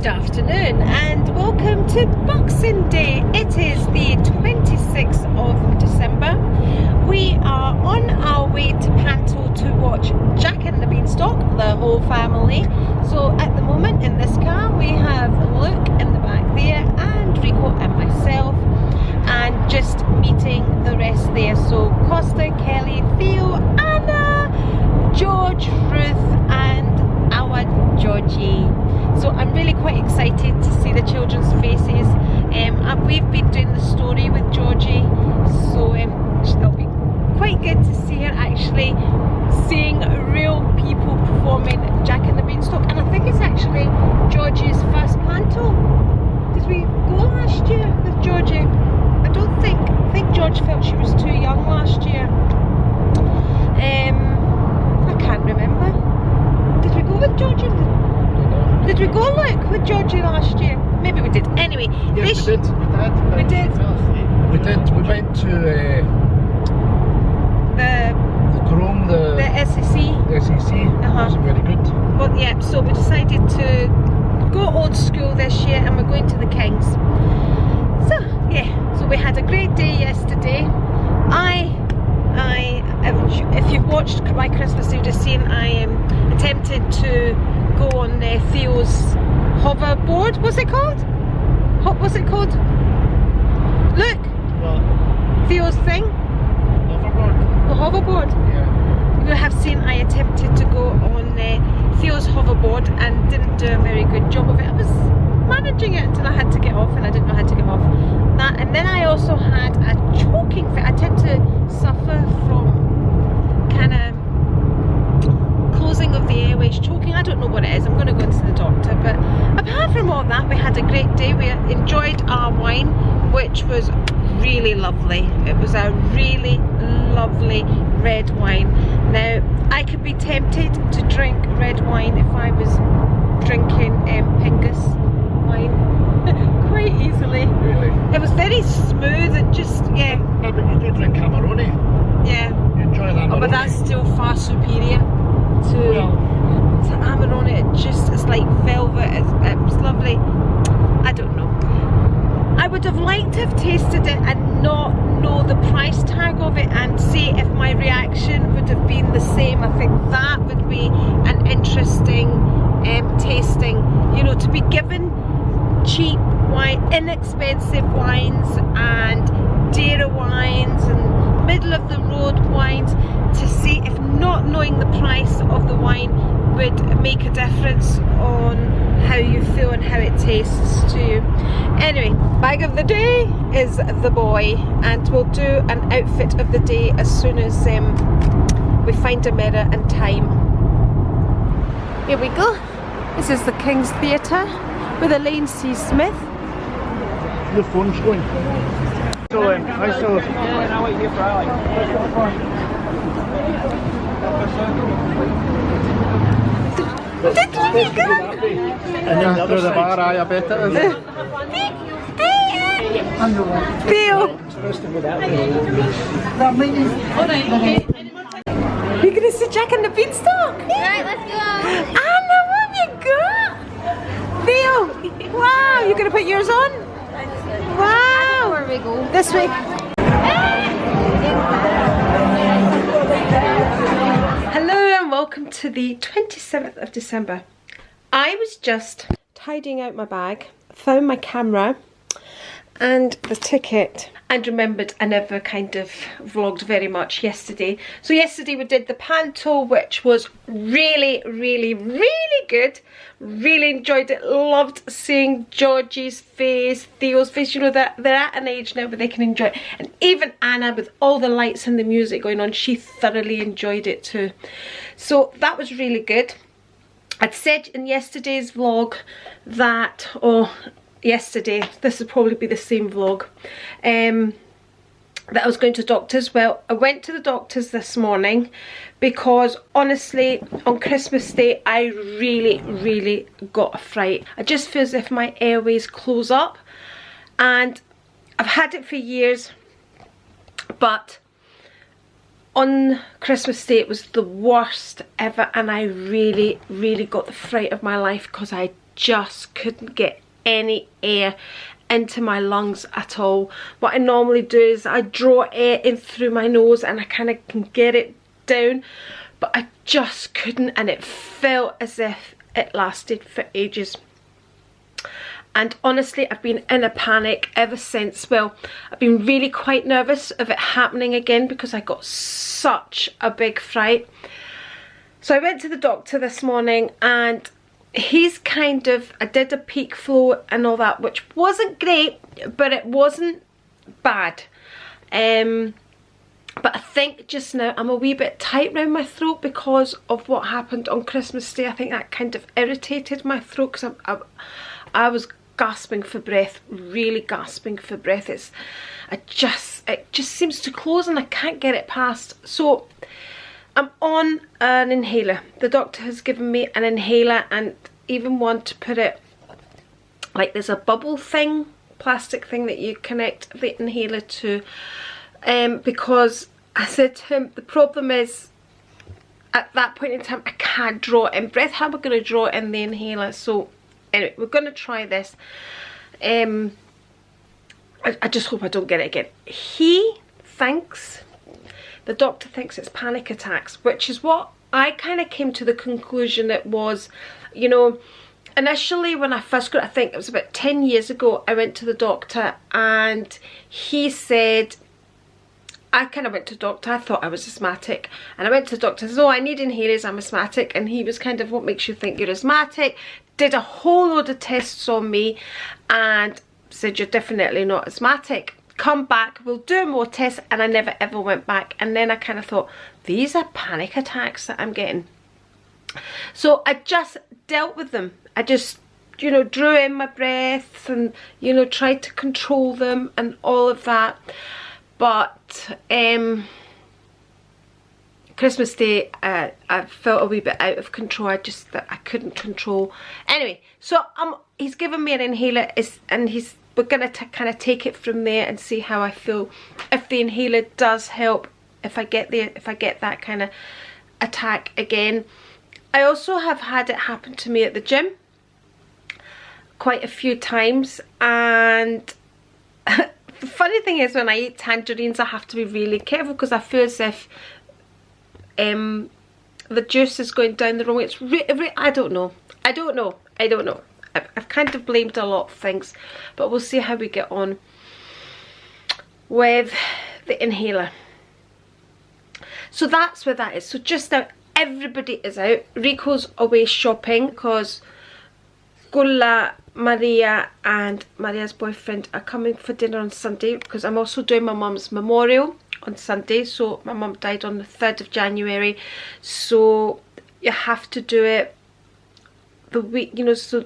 Good afternoon and welcome to Boxing Day. It is the 26th of December. We are on our way to Panto to watch Jack and the Beanstalk, the whole family. So at the moment in this car we have Luke in the back there and Rico and myself, and just meeting the rest there. So Costa, Kelly, Theo, Anna, George, Ruth and our Georgie. So I'm really quite excited to see the children's faces. We've been doing the story with Georgie, so it'll be quite good to see her actually seeing real people performing Jack and the Beanstalk. And I think it's actually Georgie's first panto. Did we go last year with Georgie? I think George felt she was too young last year. I can't remember. Did we go with Georgie? Did we go, Luke, with Georgie last year? Maybe we did. Anyway, yes, we did. We did. We did. We went to the Chrome, the SEC. The SEC. It was very good. Well, yeah. So we decided to go old school this year, and we're going to the Kings. So yeah. So we had a great day yesterday. If you've watched my Christmas, you've just seen I attempted to go on Theo's hoverboard. What's it called? What's it called? Look. What? Theo's thing. Hoverboard. The hoverboard. Yeah. You have seen I attempted to go on Theo's hoverboard and didn't do a very good job of it. I was managing it until I had to get off, and I didn't know how to get off that. And then I also had a choking fit. I tend to suffer from kind of closing of the airways, choking. I don't know what it is. I'm going to go into the doctor. But apart from all that, we had a great day. We enjoyed our wine, which was really lovely. It was a really lovely red wine. Now, I could be tempted to drink red wine if I was drinking Pingus wine quite easily. Really? It was very smooth and just, yeah. No, but you do drink Cameroni. Yeah. You enjoy that. Oh, but that's still far superior to Amarone. It just, it's like velvet. It was lovely. I don't know. I would have liked to have tasted it and not know the price tag of it and see if my reaction would have been the same. I think that would be an interesting tasting. You know, to be given cheap wine, inexpensive wines and dearer wines and middle of the road wines, to see if not knowing the price of the wine would make a difference on how you feel and how it tastes to you. Anyway, bag of the day is the boy, and we'll do an outfit of the day as soon as we find a mirror and time. Here we go. This is the King's Theatre with Elaine C. Smith. Your phone's going. So, I saw. And then after the bar, I bet it is. Theo! You're going to see Jack and the Beanstalk? Alright, let's go. Anna, what have you got? Theo! Wow, you're going to put yours on? Wow! Where we go? This way. Hello and welcome to the 27th of December. I was just tidying out my bag, found my camera and the ticket, and remembered I never kind of vlogged very much yesterday. So yesterday we did the panto, which was really good. Really enjoyed it. Loved seeing Georgie's face, Theo's face. You know, they're at an age now where they can enjoy it. And even Anna, with all the lights and the music going on, she thoroughly enjoyed it too. So that was really good. I'd said in yesterday's vlog that, yesterday, this will probably be the same vlog, that I was going to doctors. Well, I went to the doctors this morning because honestly on Christmas Day I really got a fright. I just feel as if my airways close up, and I've had it for years, but on Christmas Day it was the worst ever, and I really got the fright of my life because I just couldn't get any air into my lungs at all. What I normally do is I draw air in through my nose and I kind of can get it down, but I just couldn't, and it felt as if it lasted for ages. And honestly, I've been in a panic ever since. Well, I've been really quite nervous of it happening again because I got such a big fright. So I went to the doctor this morning, and he's kind of, I did a peak flow and all that, which wasn't great, but it wasn't bad. But I think just now I'm a wee bit tight around my throat because of what happened on Christmas Day. I think that kind of irritated my throat because I was gasping for breath, really gasping for breath. It just seems to close and I can't get it past. So I'm on an inhaler. The doctor has given me an inhaler, and even one to put it, like there's a bubble thing, plastic thing that you connect the inhaler to, because I said to him, the problem is at that point in time I can't draw in breath. How am I going to draw in the inhaler? So anyway, we're going to try this. I just hope I don't get it again. The doctor thinks it's panic attacks, which is what I kind of came to the conclusion it was. You know, initially when I first got it, I think it was about 10 years ago, I went to the doctor and he said, I kind of went to the doctor, I thought I was asthmatic, and I went to the doctor, said, oh, I need inhalers, I'm asthmatic, and he was kind of, what makes you think you're asthmatic? Did a whole load of tests on me and said, you're definitely not asthmatic. Come back, we'll do more tests, and I never ever went back. And then I kind of thought, these are panic attacks that I'm getting. So I just dealt with them. I just, you know, drew in my breaths and, you know, tried to control them and all of that. But Christmas Day, I felt a wee bit out of control. That I couldn't control. Anyway, so he's given me an inhaler, and we're gonna kind of take it from there and see how I feel. If the inhaler does help, if I get that kind of attack again. I also have had it happen to me at the gym quite a few times, and the funny thing is when I eat tangerines I have to be really careful because I feel as if the juice is going down the wrong way. It's I don't know. I've kind of blamed a lot of things, but we'll see how we get on with the inhaler. So that's where that is. So just now everybody is out. Rico's away shopping because Gula, Maria and Maria's boyfriend are coming for dinner on Sunday, because I'm also doing my mum's memorial on Sunday. So my mum died on the 3rd of January, so you have to do it the week, you know, so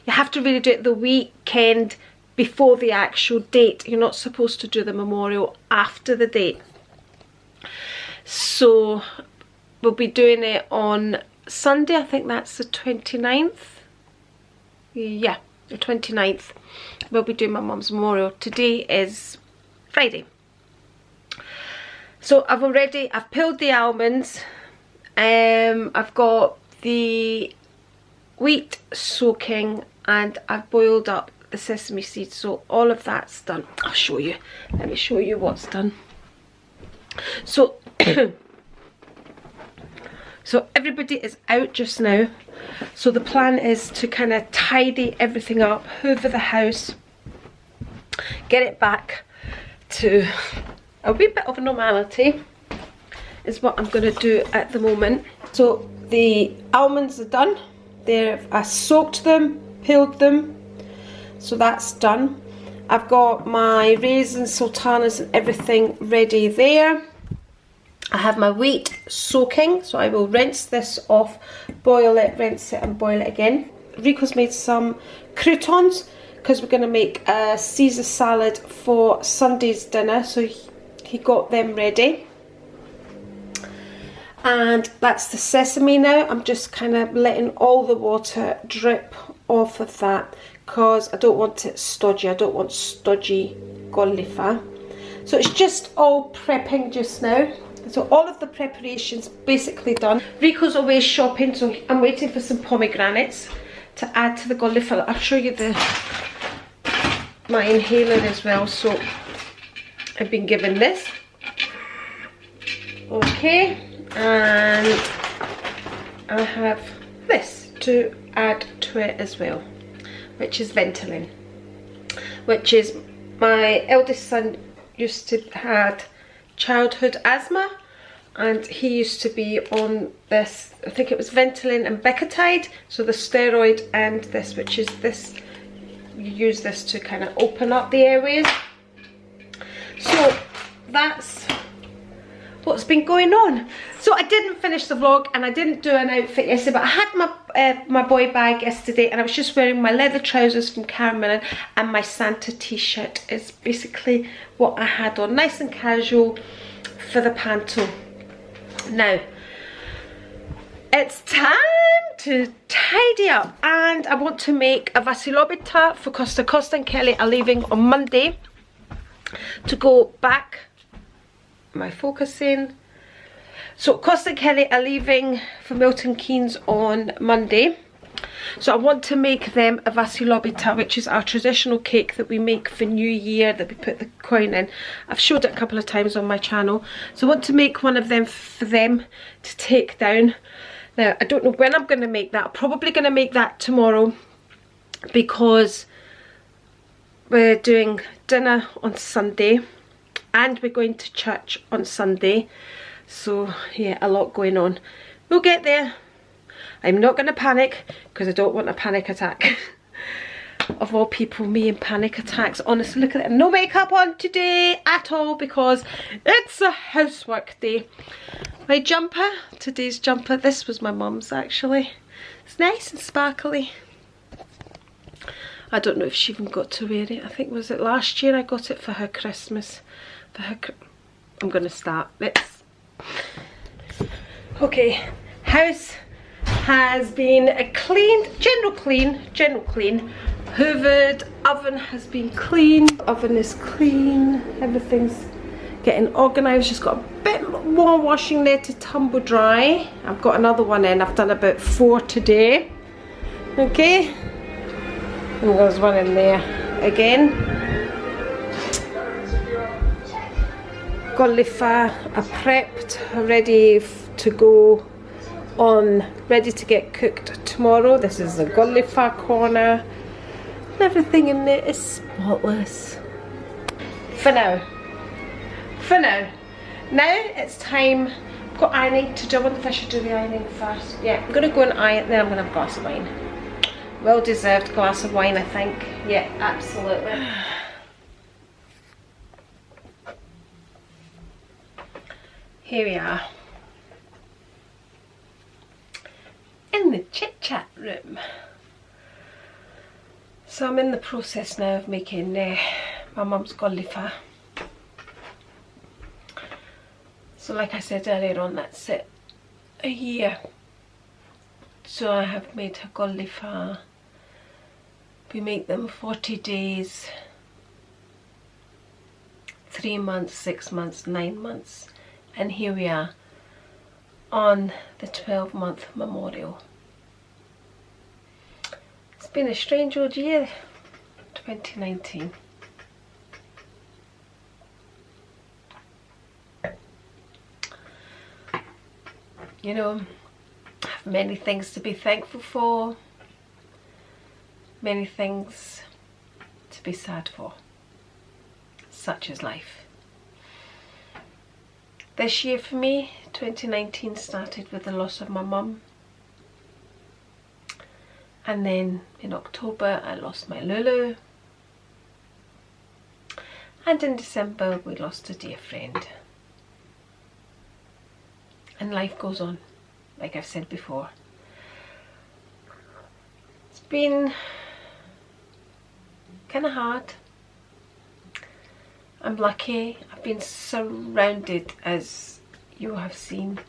you have to really do it the weekend before the actual date. You're not supposed to do the memorial after the date. So we'll be doing it on Sunday. I think that's the 29th. Yeah, the 29th. We'll be doing my mum's memorial. Today is Friday. So I've peeled the almonds. I've got the wheat soaking, and I've boiled up the sesame seeds, so all of that's done. I'll show you. Let me show you what's done. So so everybody is out just now, so the plan is to kind of tidy everything up, hoover the house, get it back to a wee bit of normality is what I'm going to do at the moment. So the almonds are done. I soaked them, peeled them, so that's done. I've got my raisins, sultanas and everything ready there. I have my wheat soaking, so I will rinse this off, boil it, rinse it and boil it again. Rico's made some croutons because we're going to make a Caesar salad for Sunday's dinner, so he got them ready. And that's the sesame now. I'm just kind of letting all the water drip off of that because I don't want it stodgy. I don't want stodgy cauliflower. So it's just all prepping just now. So all of the preparations basically done. Rico's away shopping, so I'm waiting for some pomegranates. to add to the cauliflower. I'll show you my inhaler as well. So I've been given this. Okay, and I have this to add to it as well, which is Ventolin, which is my eldest son used to had childhood asthma, and he used to be on this, I think it was Ventolin and Becotide, so the steroid, and this, which is this, you use this to kind of open up the airways. So that's what's been going on. So I didn't finish the vlog and I didn't do an outfit yesterday, but I had my boy bag yesterday, and I was just wearing my leather trousers from Cameron, and my Santa t-shirt is basically what I had on, nice and casual for the panto. Now it's time to tidy up, and I want to make a vasilobita for Costa. Costa and Kelly are leaving on Monday to go back. Am I focusing? So Costa and Kelly are leaving for Milton Keynes on Monday. So I want to make them a vasilobita, which is our traditional cake that we make for New Year, that we put the coin in. I've showed it a couple of times on my channel. So I want to make one of them for them to take down. Now, I don't know when I'm going to make that. I'm probably going to make that tomorrow, because we're doing dinner on Sunday and we're going to church on Sunday. So yeah, a lot going on. We'll get there. I'm not going to panic, because I don't want a panic attack. Of all people, me and panic attacks. Honestly, look at it. No makeup on today at all, because it's a housework day. My jumper, today's jumper, this was my mum's actually. It's nice and sparkly. I don't know if she even got to wear it. I think, was it last year I got it for her Christmas. I'm going to start. Let's. Okay, house has been cleaned, general clean, hoovered, oven has been cleaned, oven is clean, everything's getting organised. Just got a bit more washing there to tumble dry. I've got another one in, I've done about 4 today. Okay, and there's one in there again. Cauliflower are prepped, ready to go on, ready to get cooked tomorrow. This is the cauliflower corner. Everything in there is spotless. For now. Now it's time. I've got ironing to do. I wonder if I should do the ironing first. Yeah, I'm going to go and iron, then I'm going to have a glass of wine. Well deserved glass of wine, I think. Yeah, absolutely. Here we are. In the chit chat room. So I'm in the process now of making my mum's cauliflower. So like I said earlier on, that's it, a year. So I have made her cauliflower. We make them 40 days, 3 months, 6 months, 9 months. And here we are on the 12-month memorial. It's been a strange old year, 2019. You know, I have many things to be thankful for, many things to be sad for. Such is life. This year for me, 2019, started with the loss of my mum. And then in October I lost my Lulu. And in December we lost a dear friend. And life goes on, like I've said before. It's been kind of hard. I'm lucky. I've been surrounded, as you have seen,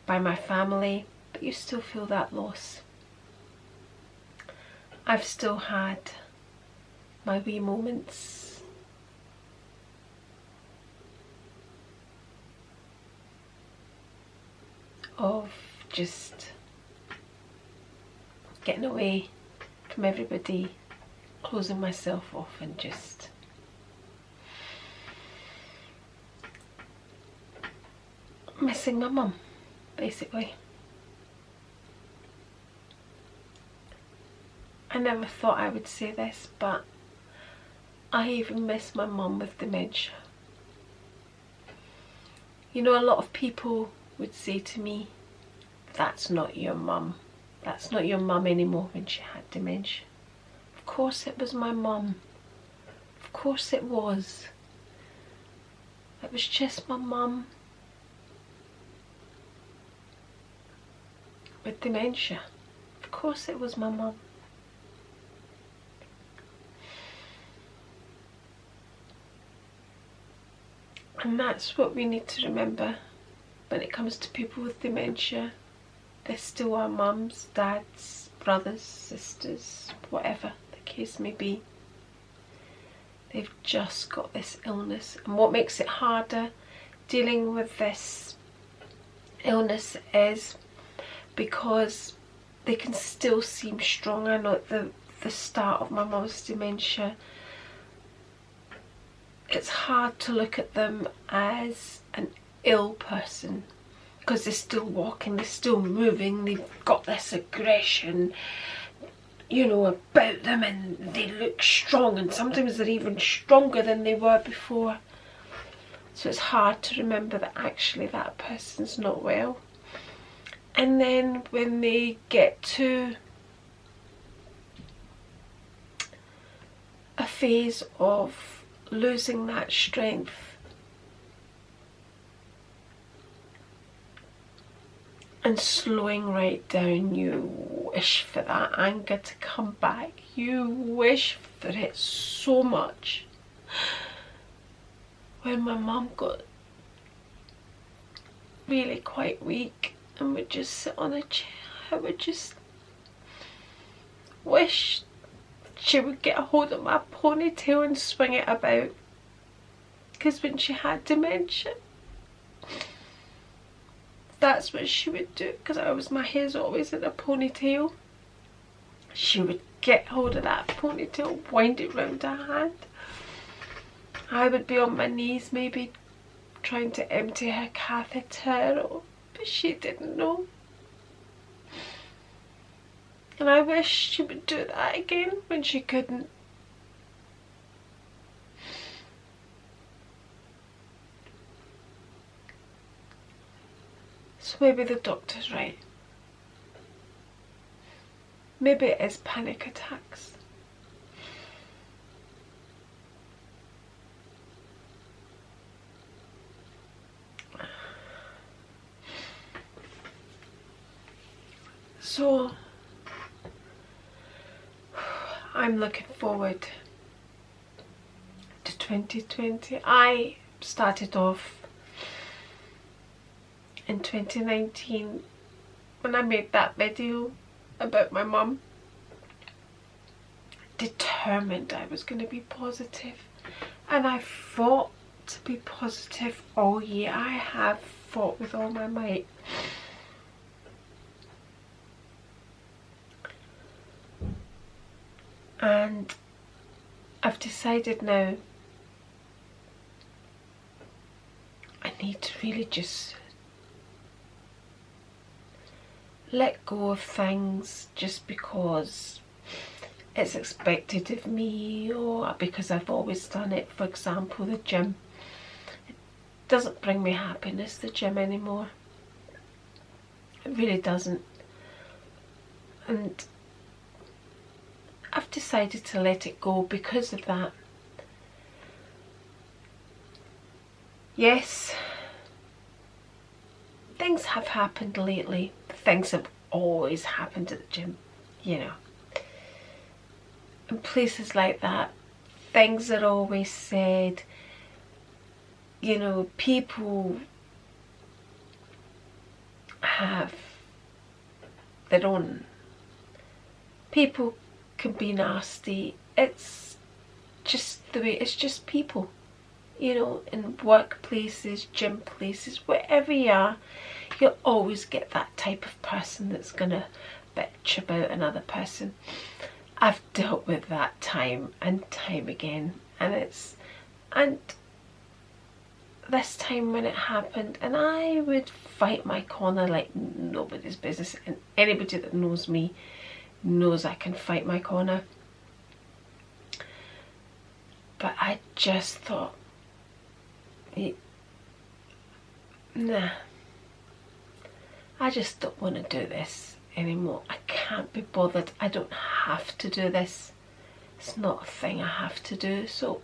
by my family, but you still feel that loss. I've still had my wee moments. Of just getting away, from everybody, closing myself off and just missing my mum, basically. I never thought I would say this, but I even miss my mum with dementia. You know, a lot of people would say to me, that's not your mum. That's not your mum anymore when she had dementia. Of course it was my mum. Of course it was. It was just my mum with dementia. Of course it was my mum. And that's what we need to remember when it comes to people with dementia. They're still our mums, dads, brothers, sisters, whatever the case may be. They've just got this illness. And what makes it harder dealing with this illness is because they can still seem strong. I know at the start of my mum's dementia, it's hard to look at them as an ill person because they're still walking, they're still moving, they've got this aggression, you know, about them, and they look strong, and sometimes they're even stronger than they were before. So it's hard to remember that actually that person's not well. And then when they get to a phase of losing that strength, and slowing right down, you wish for that anger to come back. You wish for it so much. When my mum got really quite weak and would just sit on a chair, I would just wish she would get a hold of my ponytail and swing it about. Because when she had dementia, that's what she would do. Because my hair's always in a ponytail. She would get hold of that ponytail, wind it round her hand. I would be on my knees maybe trying to empty her catheter, but she didn't know. And I wish she would do that again when she couldn't. So maybe the doctor's right. Maybe it is panic attacks. So I'm looking forward to 2020. I started off in 2019 when I made that video about my mum, determined I was going to be positive, and I fought to be positive all year. I have fought with all my might. And I've decided now I need to really just let go of things just because it's expected of me, or because I've always done it. For example, the gym. It doesn't bring me happiness, the gym, anymore. It really doesn't. And I've decided to let it go because of that. Yes, things have happened lately. Things have always happened at the gym, you know. In places like that, things are always said. You know, people have their own. People can be nasty. It's just the way, it's just people. You know, in workplaces, gym places, wherever you are, you'll always get that type of person that's gonna bitch about another person. I've dealt with that time and time again, and this time when it happened, and I would fight my corner like nobody's business, and anybody that knows me knows I can fight my corner. But I just thought, nah, I just don't want to do this anymore. I can't be bothered. I don't have to do this. It's not a thing I have to do, so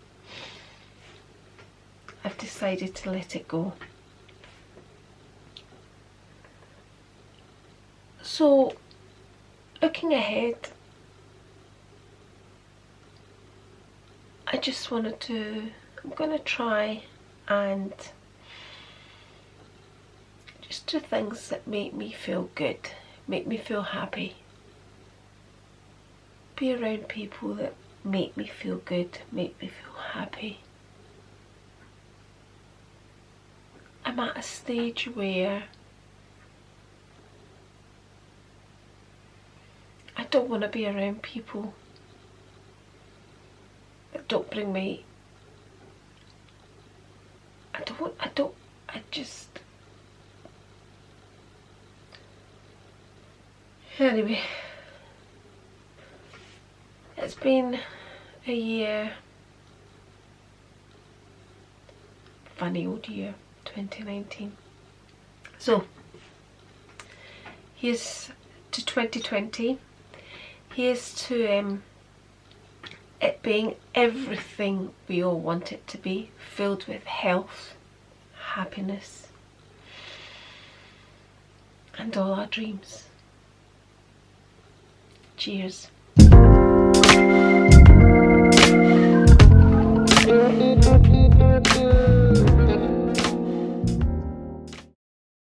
I've decided to let it go. So, looking ahead, I just I'm going to try and just do things that make me feel good, make me feel happy. Be around people that make me feel good, make me feel happy. I'm at a stage where I don't want to be around people that don't bring me, anyway, it's been a year, funny old year, 2019. So here's to 2020. Here's to it being everything we all want it to be, filled with health, happiness, and all our dreams. Cheers.